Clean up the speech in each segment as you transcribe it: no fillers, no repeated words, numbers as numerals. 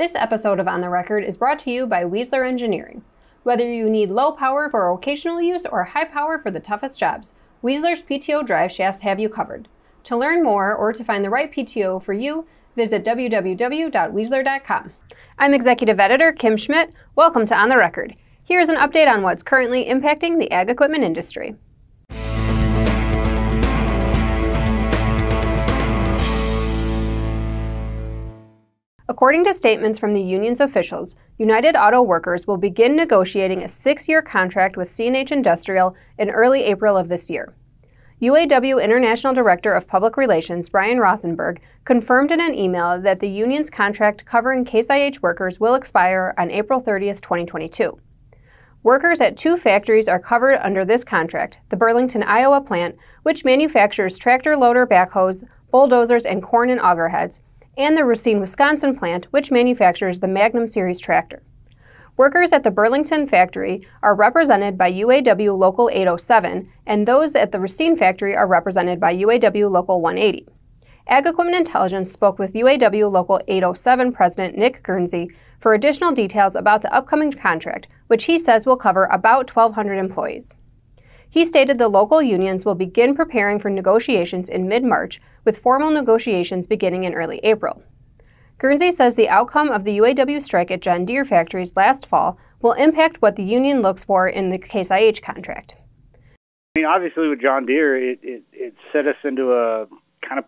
This episode of On the Record is brought to you by Weisler Engineering. Whether you need low power for occasional use or high power for the toughest jobs, Weisler's PTO drive shafts have you covered. To learn more or to find the right PTO for you, visit www.weisler.com. I'm Executive Editor Kim Schmidt. Welcome to On the Record. Here's an update on what's currently impacting the ag equipment industry. According to statements from the union's officials, United Auto Workers will begin negotiating a 6-year contract with CNH Industrial in early April of this year. UAW International Director of Public Relations Brian Rothenberg confirmed in an email that the union's contract covering Case IH workers will expire on April 30, 2022. Workers at 2 factories are covered under this contract: the Burlington, Iowa plant, which manufactures tractor loader backhoes, bulldozers, and corn and auger heads, and the Racine, Wisconsin plant, which manufactures the Magnum Series tractor. Workers at the Burlington factory are represented by UAW Local 807, and those at the Racine factory are represented by UAW Local 180. Ag Equipment Intelligence spoke with UAW Local 807 President Nick Guernsey for additional details about the upcoming contract, which he says will cover about 1,200 employees. He stated the local unions will begin preparing for negotiations in mid-March, with formal negotiations beginning in early April. Guernsey says the outcome of the UAW strike at John Deere factories last fall will impact what the union looks for in the Case IH contract. I mean, obviously with John Deere, it set us into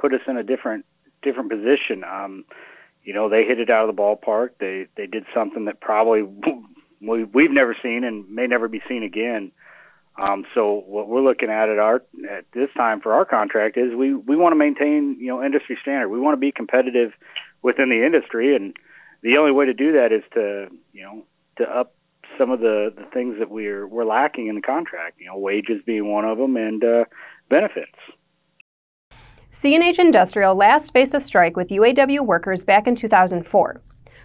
put us in a different position. They hit it out of the ballpark. They did something that probably we've never seen and may never be seen again. So what we're looking at this time for our contract is we want to maintain, industry standard. We want to be competitive within the industry, and the only way to do that is to up some of the things that we're lacking in the contract, wages being one of them, and benefits. CNH Industrial last faced a strike with UAW workers back in 2004.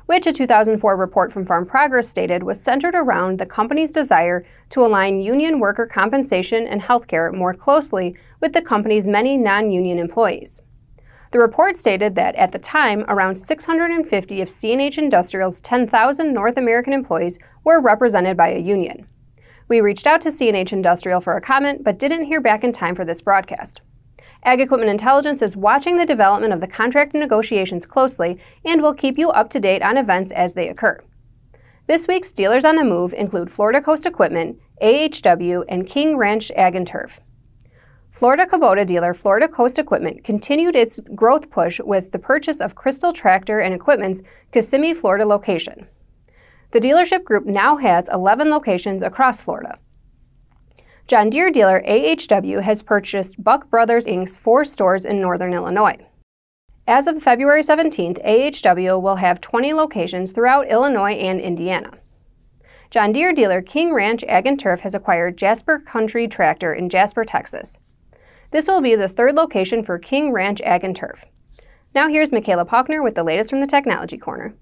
Which a 2004 report from Farm Progress stated was centered around the company's desire to align union worker compensation and health care more closely with the company's many non-union employees. The report stated that at the time, around 650 of CNH Industrial's 10,000 North American employees were represented by a union. We reached out to CNH Industrial for a comment, but didn't hear back in time for this broadcast. Ag Equipment Intelligence is watching the development of the contract negotiations closely and will keep you up to date on events as they occur. This week's dealers on the move include Florida Coast Equipment, AHW, and King Ranch Ag and Turf. Florida Kubota dealer Florida Coast Equipment continued its growth push with the purchase of Crystal Tractor and Equipment's Kissimmee, Florida location. The dealership group now has 11 locations across Florida. John Deere dealer AHW has purchased Buck Brothers Inc.'s 4 stores in northern Illinois. As of February 17th, AHW will have 20 locations throughout Illinois and Indiana. John Deere dealer King Ranch Ag and Turf has acquired Jasper Country Tractor in Jasper, Texas. This will be the 3rd location for King Ranch Ag and Turf. Now here's Michaela Paukner with the latest from the Technology Corner.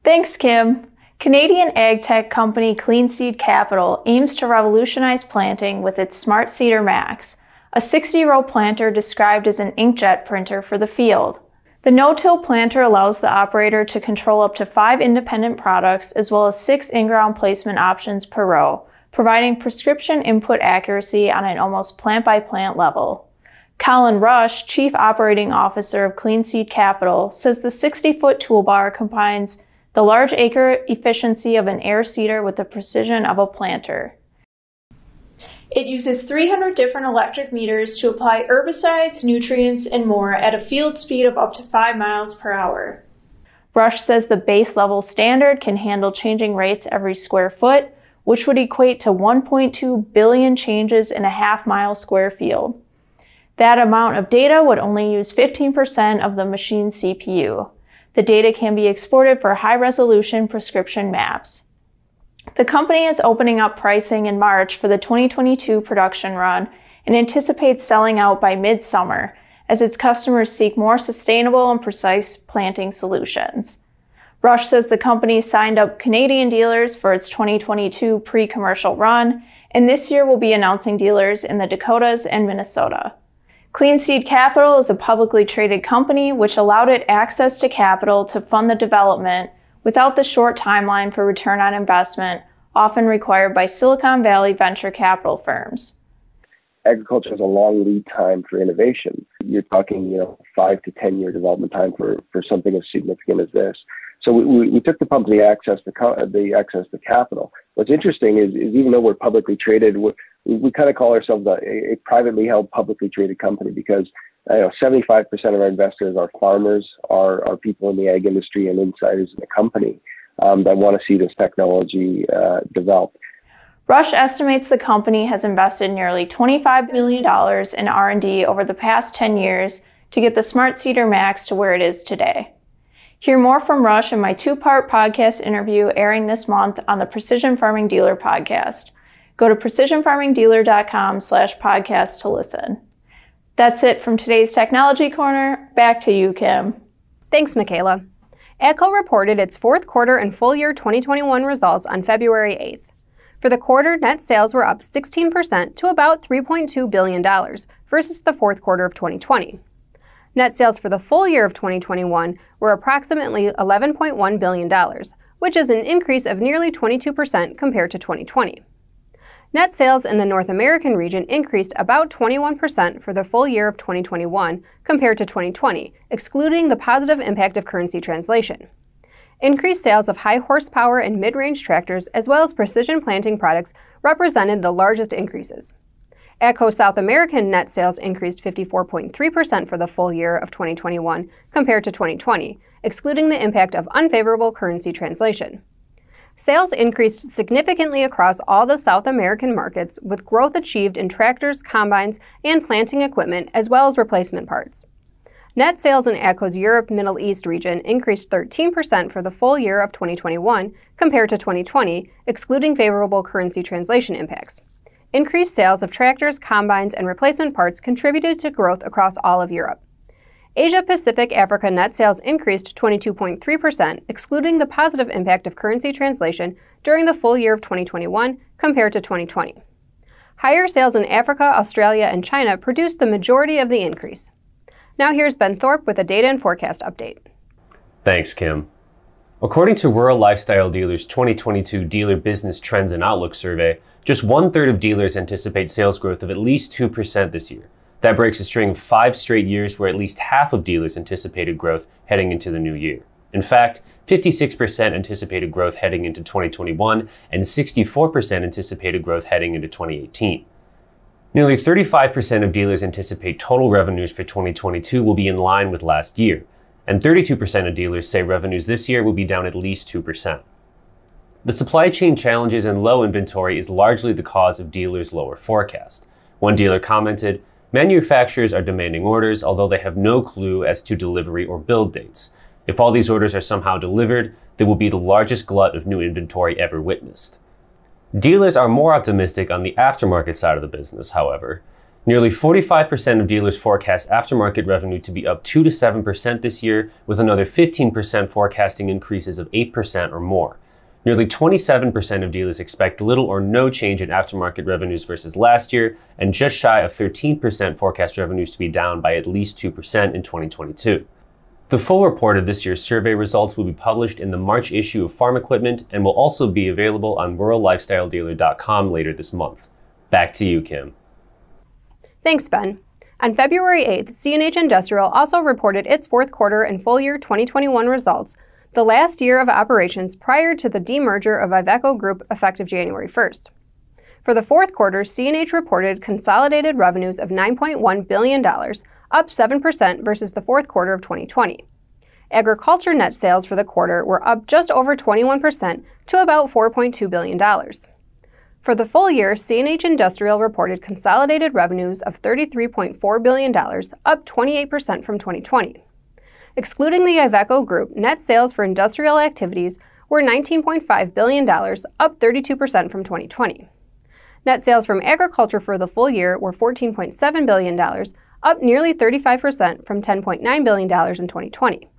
Thanks, Kim. Canadian ag tech company Clean Seed Capital aims to revolutionize planting with its Smart Cedar Max, a 60-row planter described as an inkjet printer for the field. The no-till planter allows the operator to control up to 5 independent products as well as 6 in-ground placement options per row, providing prescription input accuracy on an almost plant-by-plant level. Colin Rush, Chief Operating Officer of Clean Seed Capital, says the 60-foot toolbar combines the large acre efficiency of an air seeder with the precision of a planter. It uses 300 different electric meters to apply herbicides, nutrients, and more at a field speed of up to 5 miles per hour. Rush says the base level standard can handle changing rates every square foot, which would equate to 1.2 billion changes in a half-mile square field. That amount of data would only use 15% of the machine's CPU. The data can be exported for high-resolution prescription maps. The company is opening up pricing in March for the 2022 production run and anticipates selling out by mid-summer as its customers seek more sustainable and precise planting solutions. Rush says the company signed up Canadian dealers for its 2022 pre-commercial run, and this year will be announcing dealers in the Dakotas and Minnesota. Clean Seed Capital is a publicly traded company which allowed it access to capital to fund the development without the short timeline for return on investment often required by Silicon Valley venture capital firms. Agriculture has a long lead time for innovation. You're talking, 5 to 10 year development time for something as significant as this. So we took the company access to capital. What's interesting is even though we're publicly traded, we kind of call ourselves a privately held, publicly traded company because 75% of our investors are farmers, are people in the ag industry and insiders in the company that want to see this technology develop. Rush estimates the company has invested nearly $25 million in R&D over the past 10 years to get the Smart Cedar Max to where it is today. Hear more from Rush in my 2-part podcast interview airing this month on the Precision Farming Dealer podcast. Go to precisionfarmingdealer.com/podcast to listen. That's it from today's Technology Corner. Back to you, Kim. Thanks, Michaela. AGCO reported its fourth quarter and full year 2021 results on February 8th. For the quarter, net sales were up 16% to about $3.2 billion versus the fourth quarter of 2020. Net sales for the full year of 2021 were approximately $11.1 billion, which is an increase of nearly 22% compared to 2020. Net sales in the North American region increased about 21% for the full year of 2021 compared to 2020, excluding the positive impact of currency translation. Increased sales of high horsepower and mid-range tractors as well as precision planting products represented the largest increases. AGCO South American net sales increased 54.3% for the full year of 2021 compared to 2020, excluding the impact of unfavorable currency translation. Sales increased significantly across all the South American markets, with growth achieved in tractors, combines, and planting equipment as well as replacement parts. Net sales in AGCO's Europe Middle East region increased 13% for the full year of 2021 compared to 2020, excluding favorable currency translation impacts. Increased sales of tractors, combines, and replacement parts contributed to growth across all of Europe. Asia Pacific Africa net sales increased 22.3%, excluding the positive impact of currency translation during the full year of 2021 compared to 2020. Higher sales in Africa, Australia, and China produced the majority of the increase. Now here's Ben Thorpe with a data and forecast update. Thanks, Kim. According to Rural Lifestyle Dealers' 2022 Dealer Business Trends and Outlook survey, just 1/3 of dealers anticipate sales growth of at least 2% this year. That breaks a string of 5 straight years where at least half of dealers anticipated growth heading into the new year. In fact, 56% anticipated growth heading into 2021 and 64% anticipated growth heading into 2018. Nearly 35% of dealers anticipate total revenues for 2022 will be in line with last year, and 32% of dealers say revenues this year will be down at least 2%. The supply chain challenges and low inventory is largely the cause of dealers' lower forecast. One dealer commented, "Manufacturers are demanding orders, although they have no clue as to delivery or build dates. If all these orders are somehow delivered, there will be the largest glut of new inventory ever witnessed." Dealers are more optimistic on the aftermarket side of the business, however. Nearly 45% of dealers forecast aftermarket revenue to be up 2 to 7% this year, with another 15% forecasting increases of 8% or more. Nearly 27% of dealers expect little or no change in aftermarket revenues versus last year, and just shy of 13% forecast revenues to be down by at least 2% in 2022. The full report of this year's survey results will be published in the March issue of Farm Equipment and will also be available on rurallifestyledealer.com later this month. Back to you, Kim. Thanks, Ben. On February 8th, CNH Industrial also reported its fourth quarter and full year 2021 results, the last year of operations prior to the demerger of Iveco Group effective January 1st. For the fourth quarter, CNH reported consolidated revenues of $9.1 billion, up 7% versus the fourth quarter of 2020. Agriculture net sales for the quarter were up just over 21% to about $4.2 billion. For the full year, CNH Industrial reported consolidated revenues of $33.4 billion, up 28% from 2020. Excluding the Iveco Group, net sales for industrial activities were $19.5 billion, up 32% from 2020. Net sales from agriculture for the full year were $14.7 billion, up nearly 35% from $10.9 billion in 2020.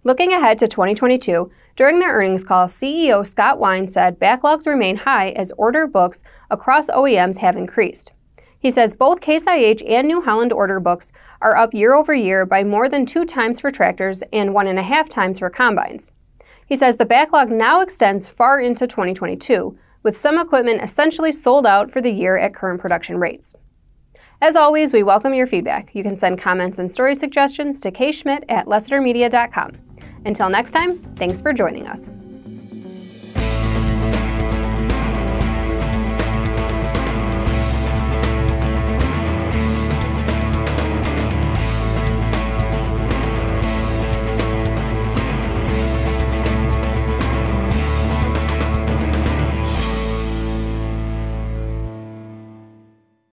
Looking ahead to 2022, During their earnings call, CEO Scott Wine said backlogs remain high as order books across OEMs have increased. He says both Case IH and New Holland order books are up year over year by more than 2 times for tractors and 1.5 times for combines. He says the backlog now extends far into 2022, with some equipment essentially sold out for the year at current production rates. As always, we welcome your feedback. You can send comments and story suggestions to kschmidt@lessitermedia.com. Until next time, thanks for joining us.